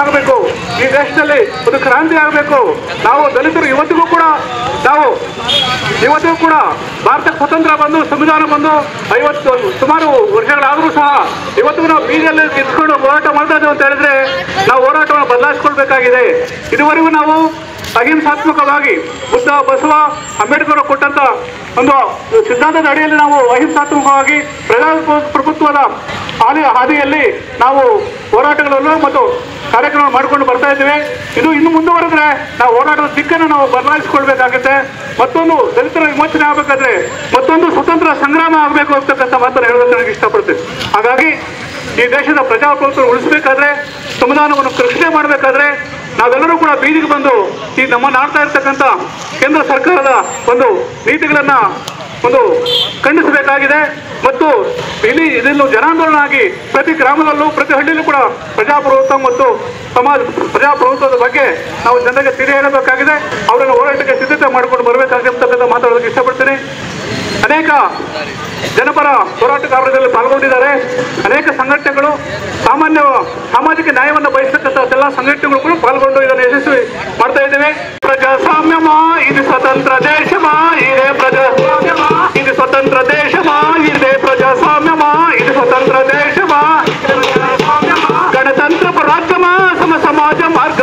ಆಗಬೇಕು, ಈ ದೇಶದಲ್ಲಿ ಒಂದು ಕ್ರಾಂತಿ ಆಗಬೇಕು. ನಾವು ದಲಿತರು ಇವತ್ತಿಗೂ ಕೂಡ ಭಾರತಕ್ಕೆ ಸ್ವತಂತ್ರ ಬಂದು ಸಂವಿಧಾನ ಬಂದು ಸುಮಾರು ವರ್ಷಗಳಾದರೂ ಸಹ ಇವತ್ತಿಗೂ ನಾವು ಬೀದಿಯಲ್ಲಿ ನಿಂತ್ಕೊಂಡು ಹೋರಾಟ ಮಾಡ್ತಾ ಇದ್ದೇವೆ ಅಂತ ಹೇಳಿದ್ರೆ ನಾವು ಹೋರಾಟವನ್ನು ಬದಲಾಯಿಸಿಕೊಳ್ಬೇಕಾಗಿದೆ. ಇದುವರೆಗೂ ನಾವು ಅಹಿಂಸಾತ್ಮಕವಾಗಿ ಬುದ್ಧ, ಬಸವ, ಅಂಬೇಡ್ಕರ್ ಕೊಟ್ಟಂತ ಒಂದು ಸಿದ್ಧಾಂತದ ಅಡಿಯಲ್ಲಿ ನಾವು ಅಹಿಂಸಾತ್ಮಕವಾಗಿ ಪ್ರಜಾಪ್ರಭುತ್ವದ ಹಾದಿಯಲ್ಲಿ ನಾವು ಹೋರಾಟಗಳನ್ನು ಮತ್ತು ಕಾರ್ಯಕ್ರಮ ಮಾಡಿಕೊಂಡು ಬರ್ತಾ ಇದ್ದೇವೆ. ಇದು ಇನ್ನು ಮುಂದುವರೆದ್ರೆ ನಾವು ಹೋರಾಟದ ದಿಕ್ಕನ್ನು ನಾವು ಬದಲಾಯಿಸಿಕೊಳ್ಬೇಕಾಗುತ್ತೆ. ಮತ್ತೊಂದು ದಲಿತರ ವಿಮೋಚನೆ ಆಗಬೇಕಾದ್ರೆ ಮತ್ತೊಂದು ಸ್ವತಂತ್ರ ಸಂಗ್ರಾಮ ಆಗಬೇಕು ಅಂತಕ್ಕಂಥ ಮಾತನ್ನು ಹೇಳೋದಕ್ಕೆ ನನಗೆ ಇಷ್ಟಪಡ್ತೇನೆ. ಹಾಗಾಗಿ ಈ ದೇಶದ ಪ್ರಜಾಪ್ರಭುತ್ವ ಉಳಿಸಬೇಕಾದ್ರೆ, ಸಂವಿಧಾನವನ್ನು ರಕ್ಷಣೆ ಮಾಡಬೇಕಾದ್ರೆ ನಾವೆಲ್ಲರೂ ಕೂಡ ಬೀದಿಗೆ ಬಂದು ಈ ನಮ್ಮನ್ನು ಆಡ್ತಾ ಇರ್ತಕ್ಕಂಥ ಕೇಂದ್ರ ಸರ್ಕಾರದ ಒಂದು ನೀತಿಗಳನ್ನ ಖಂಡಿಸಬೇಕಾಗಿದೆ. ಮತ್ತು ಇದನ್ನು ಜನಾಂದೋಲನ ಆಗಿ ಪ್ರತಿ ಗ್ರಾಮದಲ್ಲೂ ಪ್ರತಿ ಹಳ್ಳಿಯಲ್ಲೂ ಕೂಡ ಪ್ರಜಾಪ್ರಭುತ್ವ ಮತ್ತು ಪ್ರಜಾಪ್ರಭುತ್ವದ ಬಗ್ಗೆ ನಾವು ಜನರಿಗೆ ತಿಳಿ ಹೇಳಬೇಕಾಗಿದೆ. ಅವರನ್ನು ಹೋರಾಟಕ್ಕೆ ಸಿದ್ಧತೆ ಮಾಡಿಕೊಂಡು ಬರಬೇಕಾಗಿರ್ತಕ್ಕಂಥ ಮಾತಾಡೋದಕ್ಕೆ ಇಷ್ಟಪಡ್ತೀನಿ. ಅನೇಕ ಜನಪರ ಹೋರಾಟಗಾರರಲ್ಲಿ ಪಾಲ್ಗೊಂಡಿದ್ದಾರೆ. ಅನೇಕ ಸಂಘಟನೆಗಳು ಸಾಮಾಜಿಕ ನ್ಯಾಯವನ್ನು ಬಯಸತಕ್ಕಂಥ ಎಲ್ಲ ಸಂಘಟನೆಗಳು ಕೂಡ ಪಾಲ್ಗೊಂಡು ಇದನ್ನು ಯಶಸ್ವಿ ಮಾಡ್ತಾ ಇದ್ದೇವೆ. ಪ್ರಜಾಸ್ವಾಮ್ಯಮಾ ಇದು ಸ್ವತಂತ್ರ ದೇಶಮಾ, ಇದೇ ಪ್ರಜಾಸ್ವಾಮ್ಯಮಾ ಇದು ಸ್ವತಂತ್ರ ದೇಶಮಾ, ಇದೇ ಪ್ರಜಾಸ್ವಾಮ್ಯಮಾ ಇದು ಸ್ವತಂತ್ರ ದೇಶಮಾ, ಗಣತಂತ್ರ ರಾಜ್ಯಮಾ, ಸಮ ಸಮಾಜ ಮಾರ್ಗ